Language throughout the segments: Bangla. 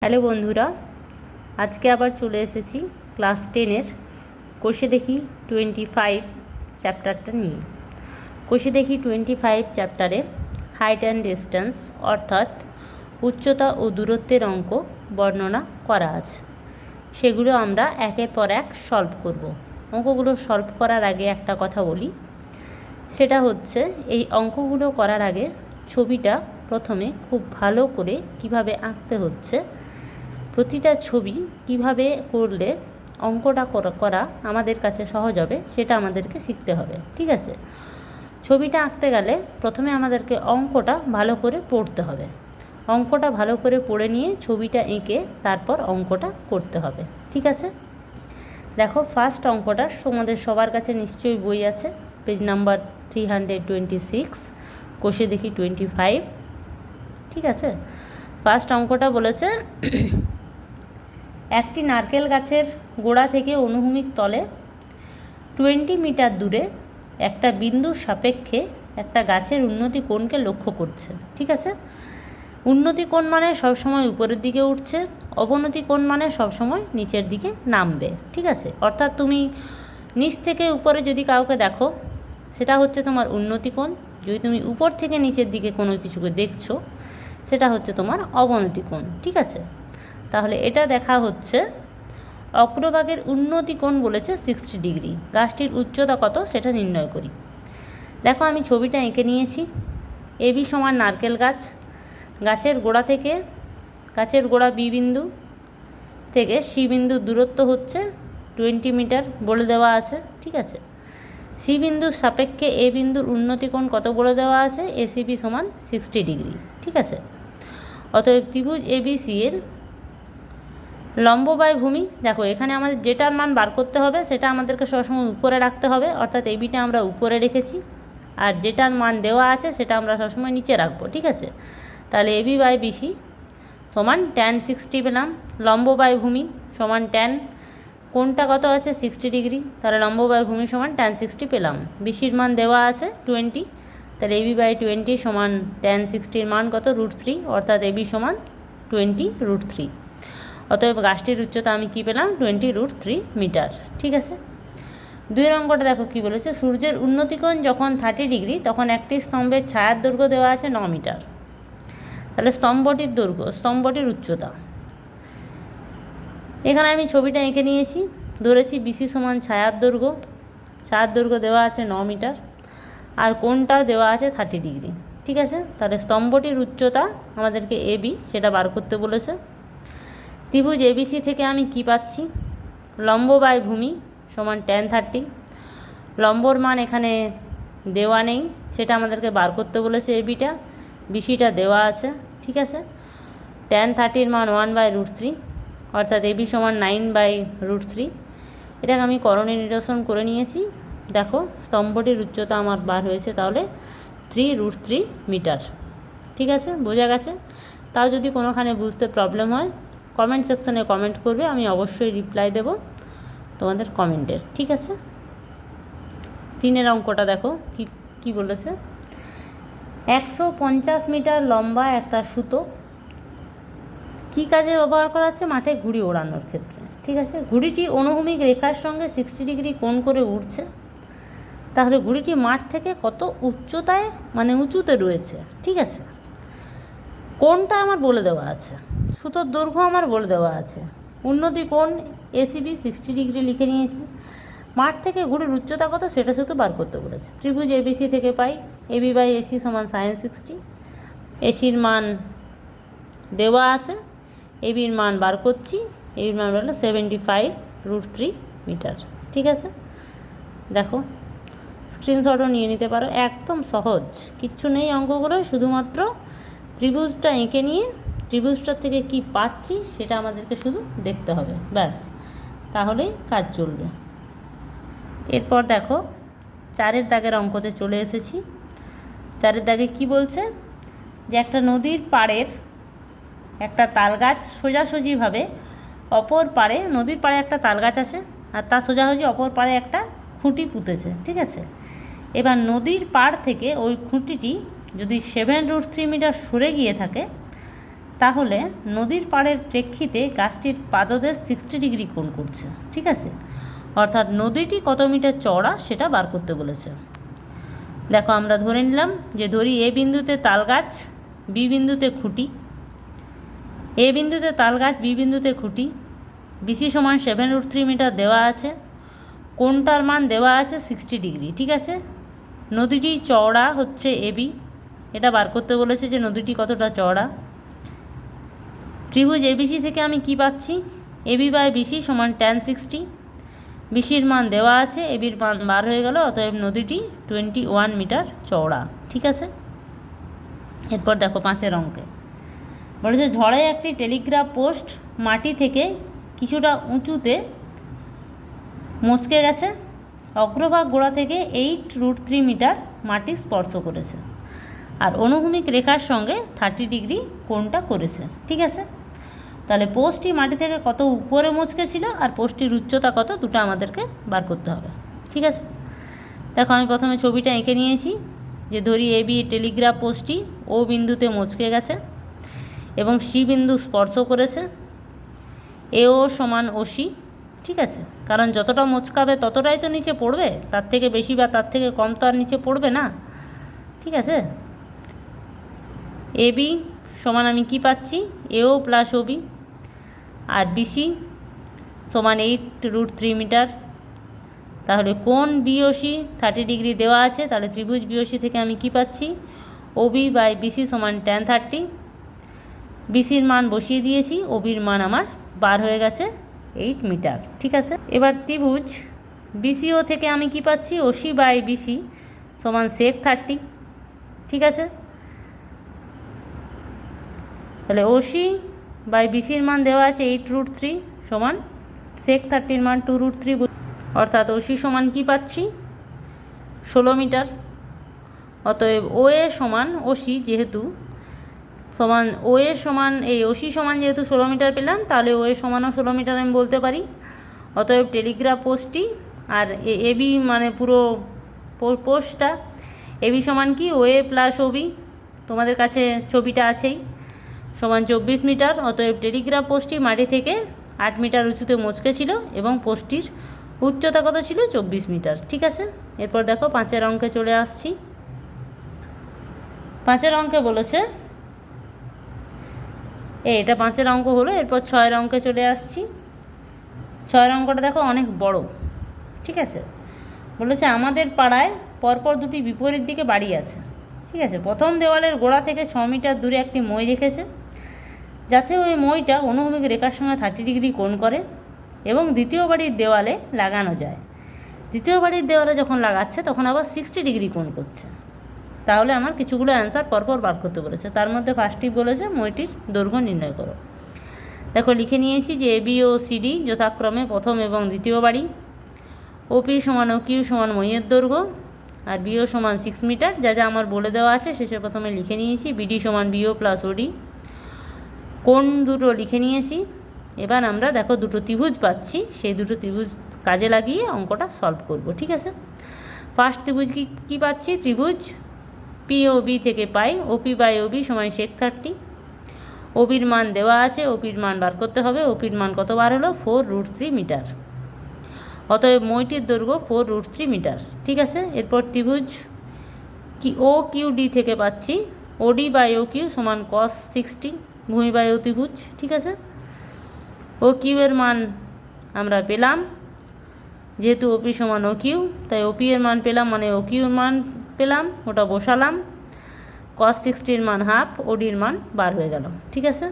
হ্যালো বন্ধুরা, আজকে আবার চলে এসেছি ক্লাস 10-এর কষে দেখি 25 চ্যাপ্টারটা নিয়ে। কষে দেখি 25 চ্যাপ্টারে হাইট অ্যান্ড ডিস্টেন্স অর্থাৎ উচ্চতা ও দূরত্বের অঙ্ক বর্ণনা করা আছে। সেগুলো আমরা একের পর এক সলভ করব। অঙ্কগুলো সলভ করার আগে একটা কথা বলি, সেটা হচ্ছে এই অঙ্কগুলো করার আগে ছবিটা প্রথমে খুব ভালো করে কিভাবে আঁকতে হচ্ছে, প্রতিটা ছবি কিভাবে করলে অঙ্কটা করা আমাদের কাছে সহজ হবে সেটা আমাদেরকে শিখতে হবে। ঠিক আছে, ছবিটা আঁকতে গেলে প্রথমে আমাদেরকে অঙ্কটা ভালো করে পড়তে হবে। অঙ্কটা ভালো করে পড়ে নিয়ে ছবিটা এঁকে তারপর অঙ্কটা করতে হবে। ঠিক আছে, দেখো ফার্স্ট অঙ্কটা তোমাদের সবার কাছে নিশ্চয়ই বই আছে, পেজ নাম্বার 326, কষে দেখি 25। ঠিক আছে, ফার্স্ট অঙ্কটা বলেছে একটি নারকেল গাছের গোড়া থেকে অনুভূমিক তলে 20 মিটার দূরে একটা বিন্দুর সাপেক্ষে একটা গাছের উন্নতি কোণকে লক্ষ্য করছে। ঠিক আছে, উন্নতি কোণ মানে সবসময় উপরের দিকে উঠছে, অবনতি কোণ মানে সবসময় নিচের দিকে নামবে। ঠিক আছে, অর্থাৎ তুমি নিচ থেকে উপরে যদি কাউকে দেখো সেটা হচ্ছে তোমার উন্নতি কোণ, যদি তুমি উপর থেকে নিচের দিকে কোনো কিছুকে দেখছো সেটা হচ্ছে তোমার অবনতি কোণ। ঠিক আছে, তাহলে এটা দেখা হচ্ছে অগ্রভাগের উন্নতি কোণ বলেছে 60 ডিগ্রি। গাছটির উচ্চতা কত সেটা নির্ণয় করি। দেখো আমি ছবিটা এঁকে নিয়েছি। এবি সমান নারকেল গাছ, গাছের গোড়া থেকে গাছের গোড়া বি বিন্দু থেকে সি বিন্দুর দূরত্ব হচ্ছে 20 মিটার বলে দেওয়া আছে। ঠিক আছে, সি বিন্দুর সাপেক্ষে এ বিন্দুর উন্নতি কোণ কত বলে দেওয়া আছে, এসিবি সমান 60 ডিগ্রি। ঠিক আছে, অতএব ত্রিভুজ এবিসি এর লম্ব বাই ভূমি, দেখো এখানে আমাদের যেটার মান বার করতে হবে সেটা আমাদেরকে সবসময় উপরে রাখতে হবে, অর্থাৎ এবিটা আমরা উপরে রেখেছি, আর যেটার মান দেওয়া আছে সেটা আমরা সবসময় নিচে রাখবো। ঠিক আছে, তাহলে এবি বাই বিসি সমান tan 60 পেলাম, লম্ব বাই ভূমি সমান tan, কোণটা কত আছে 60 ডিগ্রি, তাহলে লম্ব বাই ভূমি সমান tan 60 পেলাম। বিসির মান দেওয়া আছে 20, তাহলে এবি বাই 20 সমান tan 60-র মান কত √3, অর্থাৎ এবি সমান 20√3। অতএব গাছটির উচ্চতা আমি কী পেলাম 20√3 মিটার। ঠিক আছে, দুই অঙ্কটা দেখো কী বলেছে, সূর্যের উন্নতিকোণ যখন 30 ডিগ্রি তখন একটি স্তম্ভের ছায়ার দৈর্ঘ্য দেওয়া আছে 9 মিটার। তাহলে স্তম্ভটির দৈর্ঘ্য, স্তম্ভটির উচ্চতা, এখানে আমি ছবিটা এঁকে নিয়েছি, ধরেছি বিসি সমান ছায়ার দৈর্ঘ্য, ছায়ার দৈর্ঘ্য দেওয়া আছে 9 মিটার, আর কোণটাও দেওয়া আছে 30 ডিগ্রি। ঠিক আছে, তাহলে স্তম্ভটির উচ্চতা আমাদেরকে এবি সেটা বার করতে বলেছে। ত্রিভুজ এবিসি থেকে আমি কি পাচ্ছি, লম্ব বাই ভূমি সমান tan 30, লম্বর মান এখানে দেওয়া নেই, সেটা আমাদেরকে বার করতে বলেছে। এবিটা বিসিটা দেওয়া আছে। ঠিক আছে, tan 30-র মান 1/√3, অর্থাৎ এবি সমান 9/√3। এটাকে আমি করণীয় নিরসন করে নিয়েছি। দেখো স্তম্ভটির উচ্চতা আমার বার হয়েছে তাহলে 3√3 মিটার। ঠিক আছে, বোঝা গেছে? তাও যদি কোনোখানে বুঝতে প্রবলেম হয় কমেন্ট সেকশনে কমেন্ট করবে, আমি অবশ্যই রিপ্লাই দেব তোমাদের কমেন্টের। ঠিক আছে, 3-এর অঙ্কটা দেখো কি বলেছে, 150 মিটার লম্বা একটা সুতো কী কাজে ব্যবহার করা হচ্ছে, মাঠে ঘুড়ি ওড়ানোর ক্ষেত্রে। ঠিক আছে, ঘুড়িটি অনুভূমিক রেখার সঙ্গে 60 ডিগ্রি কোণ করে উঠছে, তাহলে ঘুড়িটি মাঠ থেকে কত উচ্চতায় মানে উঁচুতে রয়েছে। ঠিক আছে, কোণটা আমার বলে দেওয়া আছে, সুতোর দৈর্ঘ্য আমার বলে দেওয়া আছে, উন্নতি কোণ এসিবি 60 ডিগ্রি লিখে নিয়েছি, মাঠ থেকে ঘুড়ির উচ্চতা কত সেটা শুধু বার করতে বলেছে। ত্রিভুজ এবিসি থেকে পাই এবি বাই এসি সমান sin 60, এসির মান দেওয়া আছে, এবির মান বার করছি, এবির মান হলো 75√3 মিটার। ঠিক আছে, দেখো স্ক্রিনশটও নিয়ে নিতে পারো, একদম সহজ, কিচ্ছু নেই অঙ্কগুলো, শুধুমাত্র ত্রিভুজটা এঁকে নিয়ে ত্রিভুজটার থেকে কি পাচ্ছি সেটা আমাদেরকে শুধু দেখতে হবে, ব্যাস, তাহলেই কাজ চলবে। এরপর দেখো 4-এর দাগের অঙ্কতে চলে এসেছি। 4-এর দাগে কি বলছে, যে একটা নদীর পাড়ের একটা তালগাছ সোজাসুজিভাবে অপর পাড়ে, নদীর পাড়ে একটা তালগাছ আছে আর তার সোজাসুজি অপর পাড়ে একটা খুঁটি পুঁতেছে। ঠিক আছে, এবার নদীর পাড় থেকে ওই খুঁটিটি যদি 7√3 মিটার সরে গিয়ে থাকে তাহলে নদীর পাড়ের প্রেক্ষিতে গাছটির পাদদেশ 60 ডিগ্রি কোণ করছে। ঠিক আছে, অর্থাৎ নদীটি কত মিটার চওড়া সেটা বার করতে বলেছে। দেখো আমরা ধরে নিলাম যে ধরি এ বিন্দুতে তাল গাছ, বি বিন্দুতে খুঁটি, এ বিন্দুতে তাল গাছ, বি বিন্দুতে খুঁটি, বিসি সমান 7√3 মিটার দেওয়া আছে, কোণটার মান দেওয়া আছে 60 ডিগ্রি। ঠিক আছে, নদীটি চওড়া হচ্ছে এবি, এটা বার করতে বলেছে যে নদীটি কতটা চওড়া। ত্রিভুজ এবিসি থেকে আমি কি পাচ্ছি, এবি বাই বিসি সমান tan 60, বিসির মান দেওয়া আছে, এবির মান বার হয়ে গেল, অতএব নদীটি 21 মিটার চওড়া। ঠিক আছে, এরপর দেখো 5 অঙ্কে বলেছে ঝড়ে একটি টেলিগ্রাফ পোস্ট মাটি থেকে কিছুটা উঁচুতে মচকে গেছে, অগ্রভাগ গোড়া থেকে 8√3 মিটার মাটি স্পর্শ করেছে আর অনুভূমিক রেখার সঙ্গে 30 ডিগ্রি কোণটা করেছে। ঠিক আছে, তাহলে পোস্টটি মাটি থেকে কত উপরে মচকে ছিল আর পোস্টটির উচ্চতা কত, দুটো আমাদেরকে বার করতে হবে। ঠিক আছে, দেখো আমি প্রথমে ছবিটা এঁকে নিয়েছি যে ধরি এবি টেলিগ্রাফ পোস্টটি ও বিন্দুতে মচকে গেছে এবং সি বিন্দু স্পর্শ করেছে, এও সমান ওসি। ঠিক আছে, কারণ যতটা মচকাবে ততটাই তো নিচে পড়বে, তার থেকে বেশি বা তার থেকে কম তো আর নিচে পড়বে না। ঠিক আছে, এবি সমান আমি কি পাচ্ছি, এও প্লাস ওবি, আর বিসি সমান 8√3 মিটার। তাহলে কোণ বিওসি 30 ডিগ্রি দেওয়া আছে, তাহলে ত্রিভুজ বিওসি থেকে আমি কি পাচ্ছি, ওবি বাই বিসি সমান tan 30। বিসির মান বসিয়ে দিয়েছি, ওবির মান আমার বার হয়ে গেছে 8 মিটার। ঠিক আছে, এবার ত্রিভুজ বিসিও থেকে আমি কি পাচ্ছি, ওসি বাই বিসি সমান sec 30। ঠিক আছে, তাহলে ওসি বাই বিসির মান দেওয়া আছে 8√3 সমান sec 30 মান 2√3, অর্থাৎ ওসি সমান কি পাচ্ছি, 16 মিটার। অতএব ও এ সমান ওসি যেহেতু সমান ও এ সমান এই ওসি সমান যেহেতু 16 মিটার পেলাম, তাহলে ও এ সমানও 16 মিটার আমি বলতে পারি। অতএব টেলিগ্রাফ পোস্টটি আর এবি মানে পুরো পোস্টটা এবি সমান কি ও এ প্লাস ওবি, তোমাদের কাছে ছবিটা আছেই, সমান 24 মিটার। অতএব টেলিগ্রাফ পোস্টটি মাটি থেকে 8 মিটার উঁচুতে মচকে ছিল এবং পোস্টটির উচ্চতা কত ছিল, 24 মিটার। ঠিক আছে, এরপর দেখো 5 অঙ্কে চলে আসছি। 5 অঙ্কে বলেছে এটা 5 অঙ্ক হলো, এরপর 6 অঙ্কে চলে আসছি। 6 অঙ্কটা দেখো অনেক বড়। ঠিক আছে, বলেছে আমাদের পাড়ায় পরপর দুটি বিপরীত দিকে বাড়ি আছে। ঠিক আছে, প্রথম দেওয়ালের গোড়া থেকে 6 মিটার দূরে একটি মই রেখেছে যাতে ওই মইটা অনুভূমিক রেখার সঙ্গে 30 ডিগ্রি কোণ করে এবং দ্বিতীয় বাড়ির দেওয়ালে লাগানো যায়। দ্বিতীয় বাড়ির দেওয়ালে যখন লাগাচ্ছে তখন আবার 60 ডিগ্রি কোণ করছে। তাহলে আমার কিছুগুলো অ্যান্সার পরপর বার করতে বলেছে, তার মধ্যে ফার্স্টটি বলেছে মইটির দৈর্ঘ্য নির্ণয় করো। দেখো লিখে নিয়েছি যে এবি ও সিডি যথাক্রমে প্রথম এবং দ্বিতীয় বাড়ি, ওপি সমান ও কিউ সমান মইয়ের দৈর্ঘ্য, আর বিও সমান 6 মিটার, যা যা আমার বলে দেওয়া আছে শেষে প্রথমে লিখে নিয়েছি। বিডি সমান বিও প্লাস ওডি, কোণ দুটো লিখে নিয়েছি। এবার আমরা দেখো দুটো ত্রিভুজ পাচ্ছি, সেই দুটো ত্রিভুজ কাজে লাগিয়ে অঙ্কটা সলভ করব। ঠিক আছে, ফার্স্ট ত্রিভুজ কি পাচ্ছি, ত্রিভুজ পি ও বি থেকে পাই ওপি বাই ওবি সমান sec 30। ওবির মান দেওয়া আছে, ওপির মান বার করতে হবে। ওপির মান কত বার হলো, 4√3 মিটার। অতএব মইটির দৈর্ঘ্য 4√3 মিটার। ঠিক আছে, এরপর ত্রিভুজ কি ও কিউ ডি থেকে পাচ্ছি ওডি বাই ও কিউ সমান cos 60 ভূমি বাই অতিভুজ। ঠিক আছে, ও কিউ এর মান আমরা পেলাম, যেহেতু ওপি সমান ও কিউ তাই ওপি এর মান পেলাম, মানে ও কিউর মান পেলাম, ওটা বসালাম। cos 60 মান হাফ, ওডির মান বার হয়ে গেল। ঠিক আছে,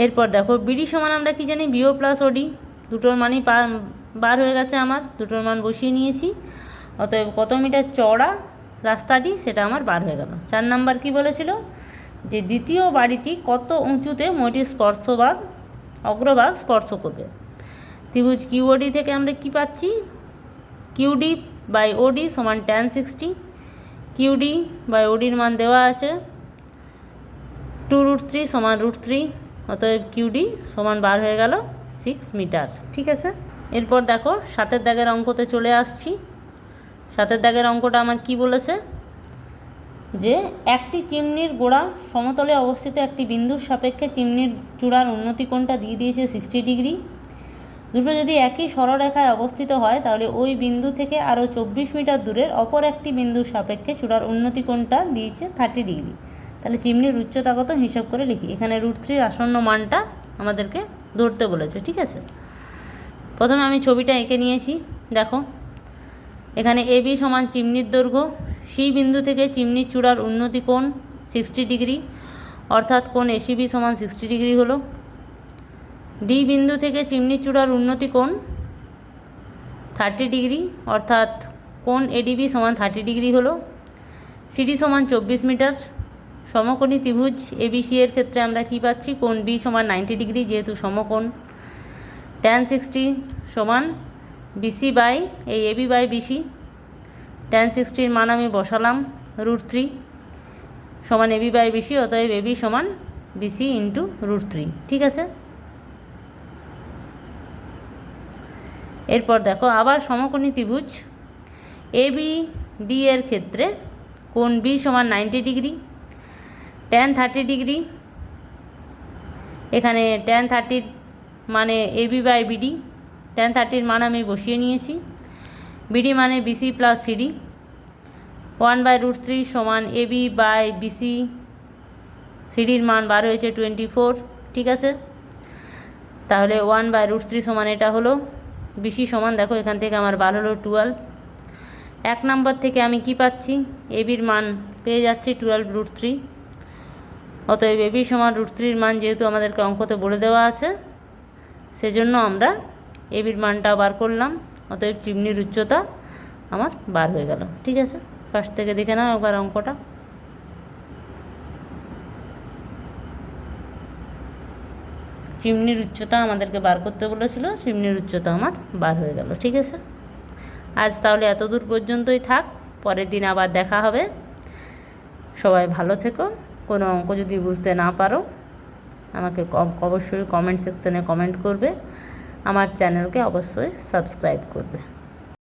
এরপর দেখো বিডি সমান আমরা কি জানি, বিও প্লাস ওডি, দুটোর মানই বার হয়ে গেছে আমার, দুটোর মান বসিয়ে নিয়েছি। অতএব কত মিটার চওড়া রাস্তাটি সেটা আমার বার হয়ে গেল। 4 নাম্বার কি বলেছিল, যে দ্বিতীয় বাড়িটি কত উঁচুতে মইটির স্পর্শভাগ অগ্রভাগ স্পর্শ করবে। ত্রিভুজ কিউওডি থেকে আমরা কি পাচ্ছি, কিউডি বাই ওডি সমান tan 60। কিউডি বাই ওডির মান দেওয়া আছে 2√3 সমান √3, অতএব কিউডি সমান বার হয়ে গেল 6 মিটার। ঠিক আছে, এরপর দেখো 7 দাগের অঙ্কতে চলে আসছি। 7 দাগের অঙ্কটা আমার কি বলেছে, যে একটি চিমনির গোড়া সমতলে অবস্থিত একটি বিন্দুর সাপেক্ষে চিমনির চূড়ার উন্নতি কোণটা দিয়ে দিয়েছে 60 ডিগ্রি। দুটো যদি একই সরলরেখায় অবস্থিত হয় তাহলে ওই বিন্দু থেকে আরও 24 মিটার দূরের অপর একটি বিন্দুর সাপেক্ষে চূড়ার উন্নতি কোণটা দিয়েছে 30 ডিগ্রি। তাহলে চিমনির উচ্চতা কত হিসাব করে লিখি। এখানে √3 আসন্ন মানটা আমাদেরকে ধরতে বলেছে, ঠিক আছে। প্রথমে আমি ছবিটা এঁকে নিয়েছি, দেখো এখানে AB সমান চিমনির দৈর্ঘ্য, সেই বিন্দু থেকে চিমনির চূড়ার উন্নতি কোণ 60 ডিগ্রি, অর্থাৎ কোণ ACB সমান 60 ডিগ্রি হলো। ডি বিন্দু থেকে চিমনির চূড়ার উন্নতি কোণ 30 ডিগ্রি, অর্থাৎ কোণ ADB সমান 30 ডিগ্রি হলো। CD সমান 24 মিটার। সমকোণী ত্রিভুজ ABC এর ক্ষেত্রে আমরা কি পাচ্ছি, কোণ B সমান 90 ডিগ্রি যেহেতু সমকোণ। tan 60 সমান BC বাই এই AB বাই BC। tan 60 মান আমি বসালাম √3 সমান AB বাই BC, অতএব AB সমান BC ইন্টু √3, ঠিক আছে। এরপর দেখো আবার সমকোণী ত্রিভুজ ABD এর ক্ষেত্রে কোণ B সমান 90 ডিগ্রি, tan 30 ডিগ্রি। এখানে tan 30 মানে AB বাই BD, tan 30 মান আমি বসিয়ে নিয়েছি। BD মানে BC প্লাস CD, 1/√3 সমান AB বাই BC। সিডির মান বার হয়েছে 24, ঠিক আছে। তাহলে 1/√3 সমান এটা হলো। BC সমান দেখো এখান থেকে আমার বার হলো 12। 1 নম্বর থেকে আমি কি পাচ্ছি, ABর মান পেয়ে যাচ্ছি 12√3। অতএব AB সমান √3 মান যেহেতু আমাদেরকে অঙ্কতে বলে দেওয়া আছে, সেজন্য আমরা ABর মানটা বার করলাম। অতএব চিমনির উচ্চতা আমার বার হয়ে গেল, ঠিক আছে। ফার্স্ট থেকে দেখে নাও একবার অঙ্কটা। চিমনির উচ্চতা আমাদেরকে বার করতে বলেছিল, চিমনির উচ্চতা আমার বার হয়ে গেল, ঠিক আছে। আজ তাহলে এতদূর পর্যন্তই থাক, পরের দিন আবার দেখা হবে। সবাই ভালো থেকো। কোনো অঙ্ক যদি বুঝতে না পারো আমাকে অবশ্যই কমেন্ট সেকশানে কমেন্ট করবে, আমার চ্যানেলকে অবশ্যই সাবস্ক্রাইব করবে।